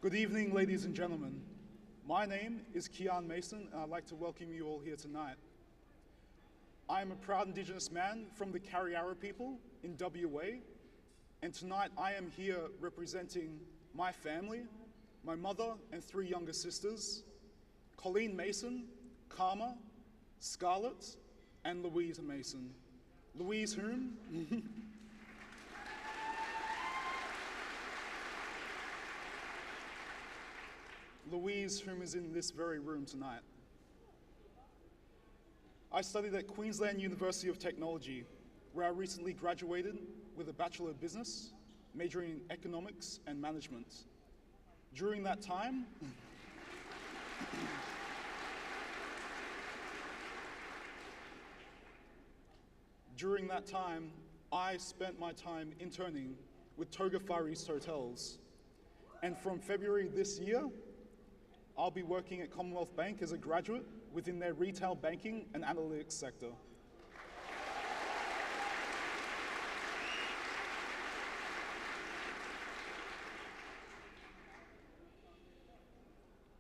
Good evening, ladies and gentlemen. My name is Keaan Mason, and I'd like to welcome you all here tonight. I am a proud Indigenous man from the Carriera people in WA, and tonight I am here representing my family, my mother and three younger sisters, Colleen Mason, Karma, Scarlett, and Louise Mason. Louise whom? Louise, whom is in this very room tonight. I studied at Queensland University of Technology, where I recently graduated with a Bachelor of Business, majoring in Economics and Management. During that time, I spent my time interning with Toga Far East Hotels. And from February this year, I'll be working at Commonwealth Bank as a graduate within their retail banking and analytics sector.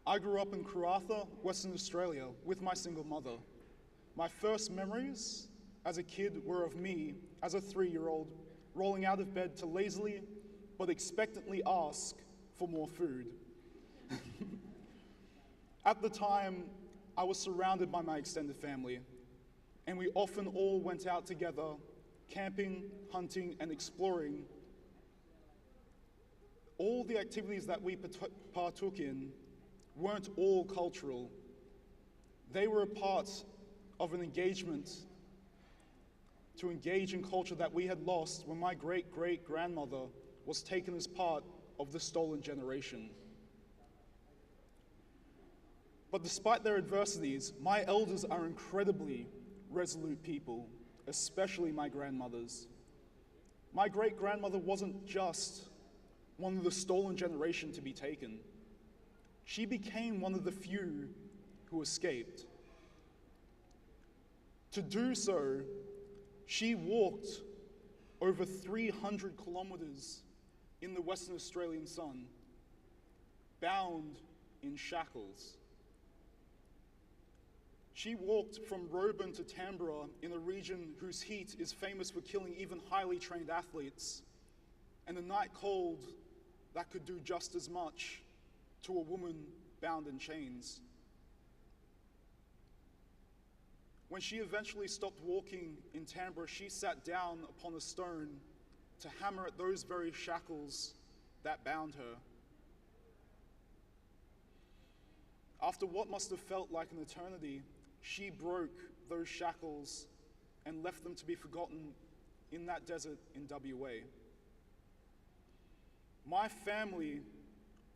I grew up in Karratha, Western Australia, with my single mother. My first memories as a kid were of me, as a 3-year-old, rolling out of bed to lazily but expectantly ask for more food. At the time, I was surrounded by my extended family, and we often all went out together, camping, hunting, and exploring. All the activities that we partook in weren't all cultural. They were a part of an engagement to engage in culture that we had lost when my great-great-grandmother was taken as part of the stolen generation. But despite their adversities, my elders are incredibly resolute people, especially my grandmothers. My great-grandmother wasn't just one of the stolen generation to be taken. She became one of the few who escaped. To do so, she walked over 300 kilometers in the Western Australian sun, bound in shackles. She walked from Roebourne to Canberra in a region whose heat is famous for killing even highly trained athletes, and a night cold that could do just as much to a woman bound in chains. When she eventually stopped walking in Canberra, she sat down upon a stone to hammer at those very shackles that bound her. After what must have felt like an eternity, she broke those shackles and left them to be forgotten in that desert in WA. My family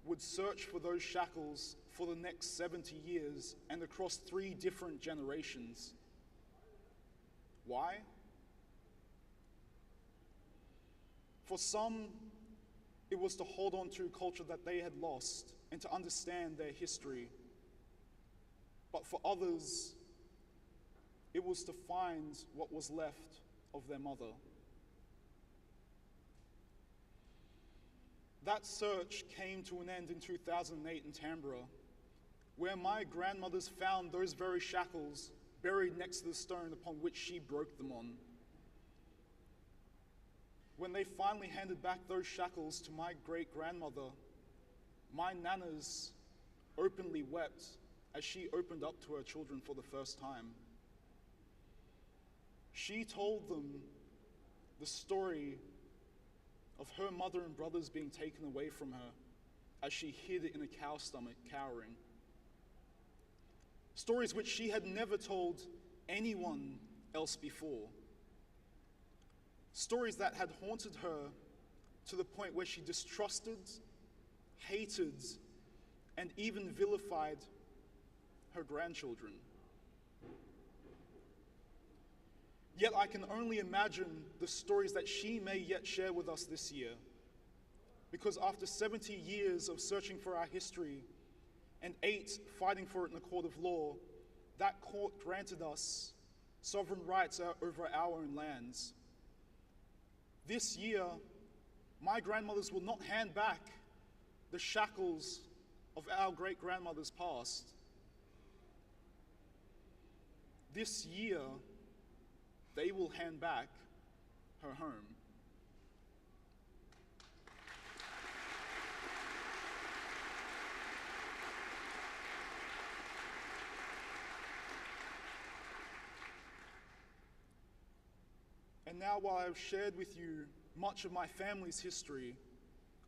would search for those shackles for the next 70 years and across 3 different generations. Why? For some, it was to hold on to culture that they had lost and to understand their history. But for others, it was to find what was left of their mother. That search came to an end in 2008 in Canberra, where my grandmothers found those very shackles buried next to the stone upon which she broke them on. When they finally handed back those shackles to my great-grandmother, my nanas openly wept as she opened up to her children for the first time. She told them the story of her mother and brothers being taken away from her as she hid in a cow's stomach, cowering. Stories which she had never told anyone else before. Stories that had haunted her to the point where she distrusted, hated, and even vilified her grandchildren. Yet I can only imagine the stories that she may yet share with us this year, because after 70 years of searching for our history and 8 fighting for it in a court of law, that court granted us sovereign rights over our own lands. This year, my grandmothers will not hand back the shackles of our great-grandmother's past. This year, they will hand back her home. And now, while I've shared with you much of my family's history,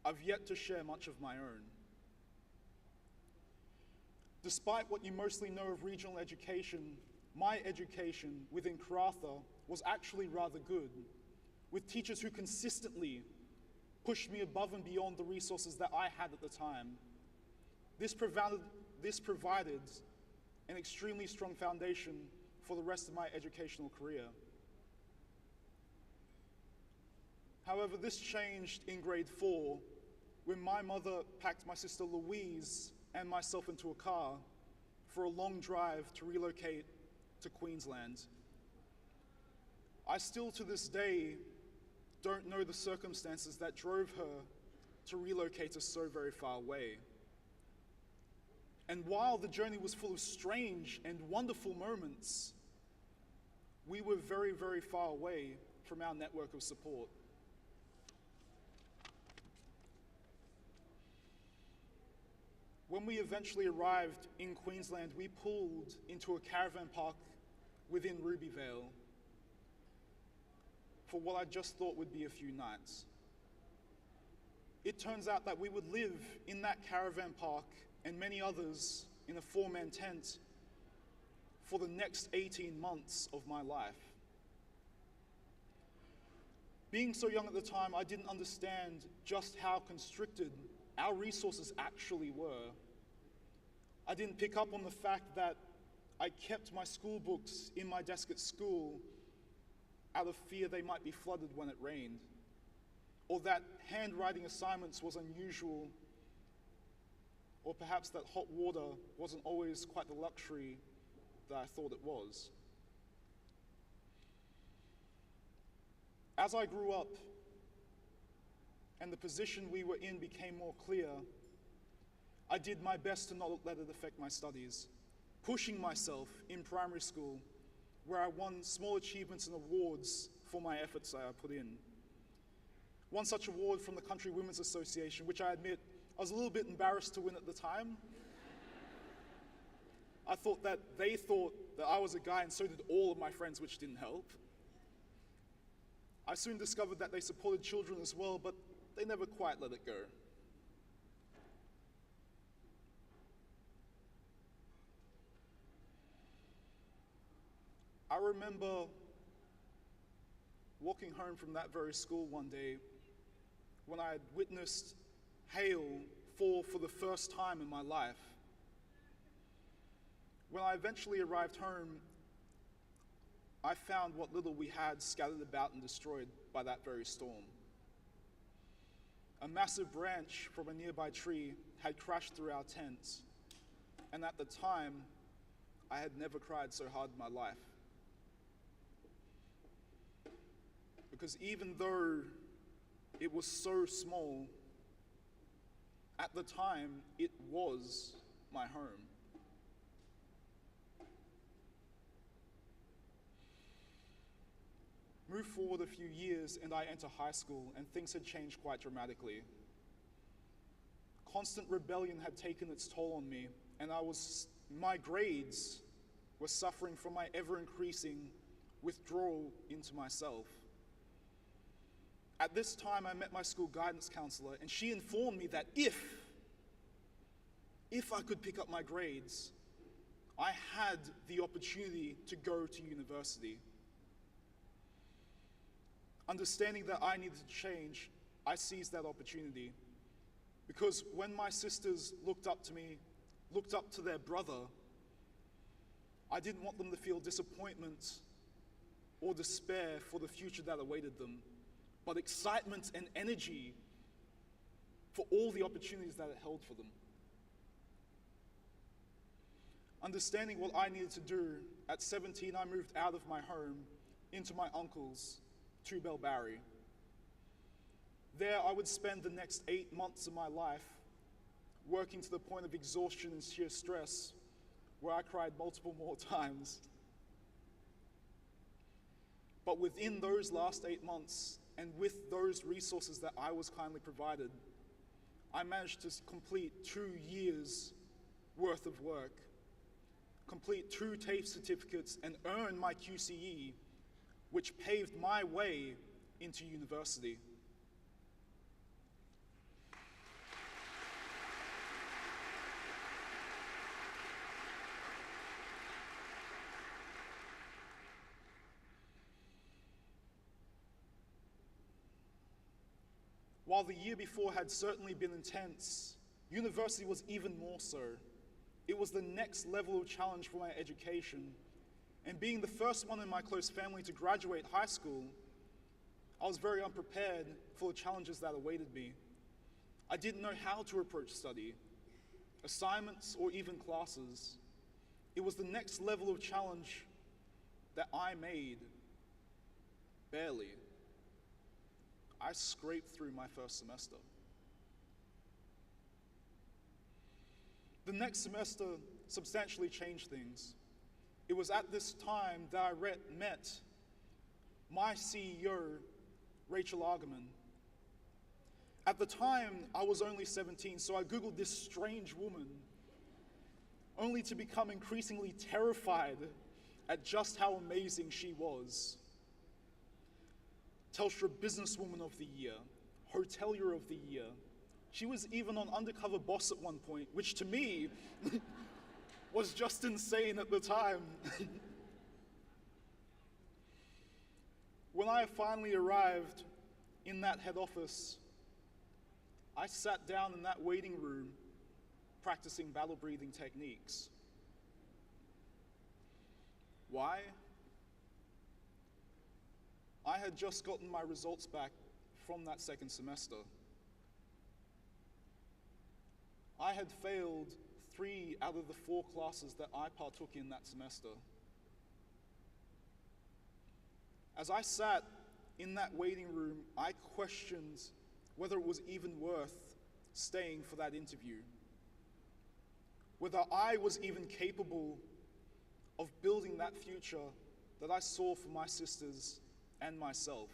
I've yet to share much of my own. Despite what you mostly know of regional education, my education within Karratha was actually rather good, with teachers who consistently pushed me above and beyond the resources that I had at the time. This provided an extremely strong foundation for the rest of my educational career. However, this changed in grade 4 when my mother packed my sister Louise and myself into a car for a long drive to relocate to Queensland. I still to this day don't know the circumstances that drove her to relocate us so very far away. And while the journey was full of strange and wonderful moments, we were very, very far away from our network of support. When we eventually arrived in Queensland, we pulled into a caravan park within Rubyvale for what I just thought would be a few nights. It turns out that we would live in that caravan park and many others in a 4-man tent for the next 18 months of my life. Being so young at the time, I didn't understand just how constricted our resources actually were. I didn't pick up on the fact that I kept my school books in my desk at school out of fear they might be flooded when it rained, or that handwriting assignments was unusual, or perhaps that hot water wasn't always quite the luxury that I thought it was. As I grew up and the position we were in became more clear, I did my best to not let it affect my studies, pushing myself in primary school, where I won small achievements and awards for my efforts that I put in. One such award from the Country Women's Association, which I admit I was a little bit embarrassed to win at the time. I thought that they thought that I was a guy, and so did all of my friends, which didn't help. I soon discovered that they supported children as well, but they never quite let it go. I remember walking home from that very school one day when I had witnessed hail fall for the first time in my life. When I eventually arrived home, I found what little we had scattered about and destroyed by that very storm. A massive branch from a nearby tree had crashed through our tent, and at the time, I had never cried so hard in my life. Because even though it was so small, at the time, it was my home. Move forward a few years and I enter high school, and things had changed quite dramatically. Constant rebellion had taken its toll on me, and my grades were suffering from my ever-increasing withdrawal into myself. At this time, I met my school guidance counselor, and she informed me that if I could pick up my grades, I had the opportunity to go to university. Understanding that I needed to change, I seized that opportunity. Because when my sisters looked up to me, looked up to their brother, I didn't want them to feel disappointment or despair for the future that awaited them, but excitement and energy for all the opportunities that it held for them. Understanding what I needed to do, at 17 I moved out of my home into my uncle's to Bellbarry. There I would spend the next 8 months of my life working to the point of exhaustion and sheer stress, where I cried multiple more times. But within those last 8 months, and with those resources that I was kindly provided, I managed to complete 2 years worth of work, complete 2 TAFE certificates, and earn my QCE, which paved my way into university. While the year before had certainly been intense, university was even more so. It was the next level of challenge for my education, and being the first one in my close family to graduate high school, I was very unprepared for the challenges that awaited me. I didn't know how to approach study, assignments, or even classes. It was the next level of challenge that I made, barely. I scraped through my first semester. The next semester substantially changed things. It was at this time that I met my CEO, Rachel Argaman. At the time, I was only 17, so I Googled this strange woman, only to become increasingly terrified at just how amazing she was. Telstra Businesswoman of the Year, Hotelier of the Year. She was even on Undercover Boss at one point, which to me was just insane at the time. When I finally arrived in that head office, I sat down in that waiting room practicing battle breathing techniques. Why? I had just gotten my results back from that second semester. I had failed 3 out of the 4 classes that I partook in that semester. As I sat in that waiting room, I questioned whether it was even worth staying for that interview, whether I was even capable of building that future that I saw for my sisters and myself.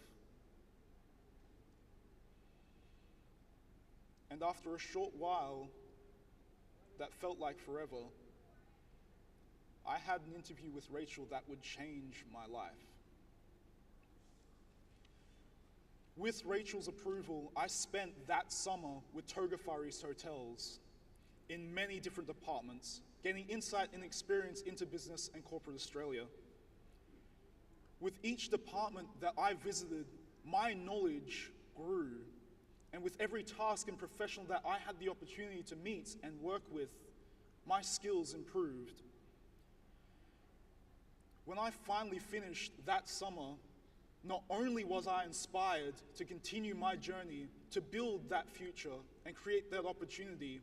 And after a short while, that felt like forever, I had an interview with Rachel that would change my life. With Rachel's approval, I spent that summer with Toga Far East Hotels in many different departments, gaining insight and experience into business and corporate Australia. With each department that I visited, my knowledge grew. And with every task and professional that I had the opportunity to meet and work with, my skills improved. When I finally finished that summer, not only was I inspired to continue my journey to build that future and create that opportunity,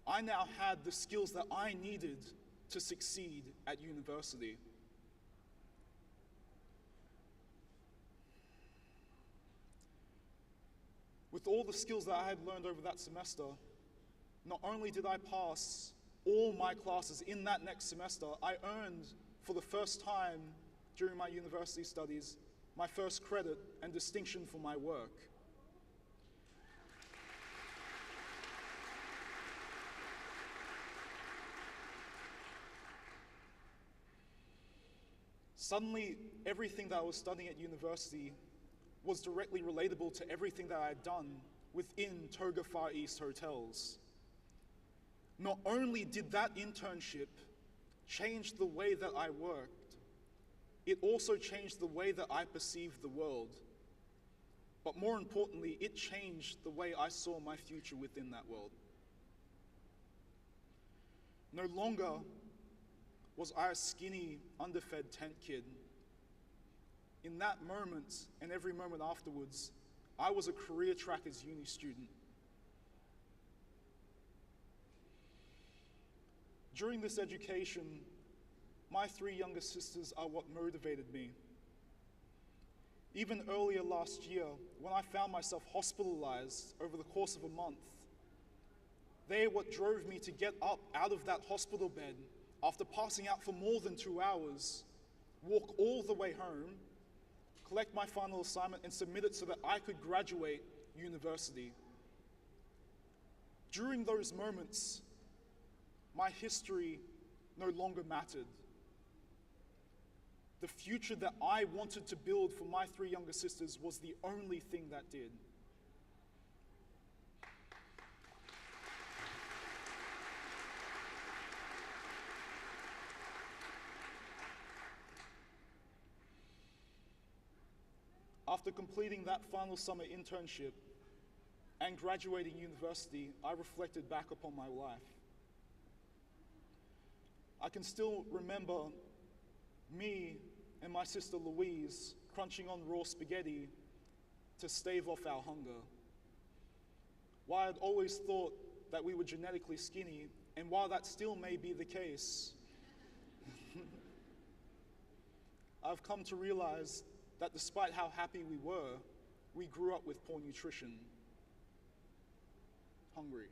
I now had the skills that I needed to succeed at university. With all the skills that I had learned over that semester, not only did I pass all my classes in that next semester, I earned, for the first time during my university studies, my first credit and distinction for my work. Suddenly, everything that I was studying at university was directly relatable to everything that I had done within Toga Far East Hotels. Not only did that internship change the way that I worked, it also changed the way that I perceived the world. But more importantly, it changed the way I saw my future within that world. No longer was I a skinny, underfed tent kid. In that moment, and every moment afterwards, I was a CareerTrackers uni student. During this education, my 3 younger sisters are what motivated me. Even earlier last year, when I found myself hospitalized over the course of a month, They're what drove me to get up out of that hospital bed after passing out for more than 2 hours, walk all the way home, collect my final assignment, and submit it so that I could graduate university. During those moments, my history no longer mattered. The future that I wanted to build for my 3 younger sisters was the only thing that did. After completing that final summer internship and graduating university, I reflected back upon my life. I can still remember me and my sister Louise crunching on raw spaghetti to stave off our hunger. While I'd always thought that we were genetically skinny, and while that still may be the case, I've come to realize that despite how happy we were, we grew up with poor nutrition, hungry.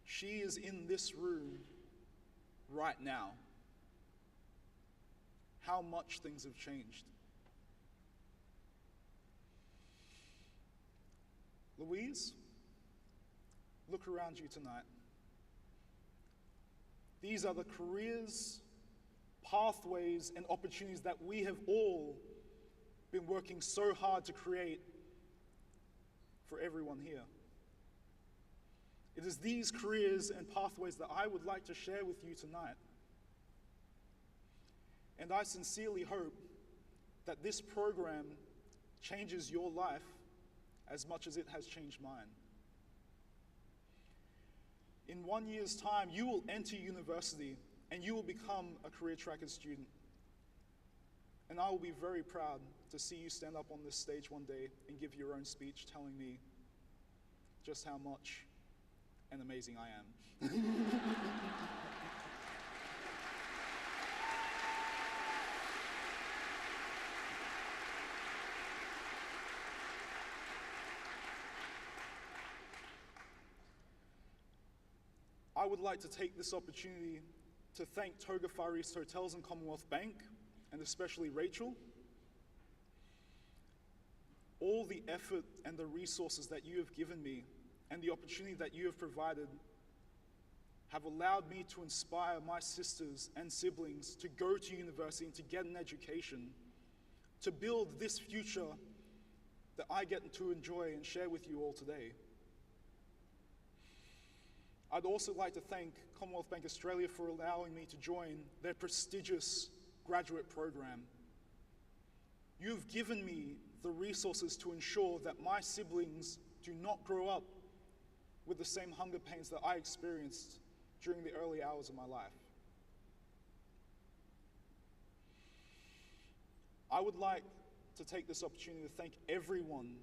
She is in this room right now. How much things have changed. Louise, look around you tonight. These are the careers, pathways, and opportunities that we have all been working so hard to create for everyone here. It is these careers and pathways that I would like to share with you tonight. And I sincerely hope that this program changes your life as much as it has changed mine. In 1 year's time, you will enter university and you will become a CareerTrackers student. And I will be very proud to see you stand up on this stage one day and give your own speech telling me just how much and amazing I am. I would like to take this opportunity to thank Toga Far East Hotels and Commonwealth Bank, and especially Rachel. All the effort and the resources that you have given me and the opportunity that you have provided have allowed me to inspire my sisters and siblings to go to university and to get an education, to build this future that I get to enjoy and share with you all today. I'd also like to thank Commonwealth Bank Australia for allowing me to join their prestigious graduate program. You've given me the resources to ensure that my siblings do not grow up with the same hunger pains that I experienced during the early hours of my life. I would like to take this opportunity to thank everyone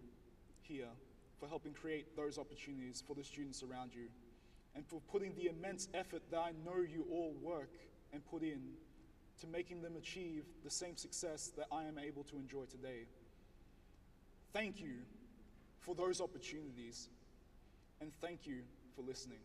here for helping create those opportunities for the students around you, and for putting the immense effort that I know you all work and put in to making them achieve the same success that I am able to enjoy today. Thank you for those opportunities, and thank you for listening.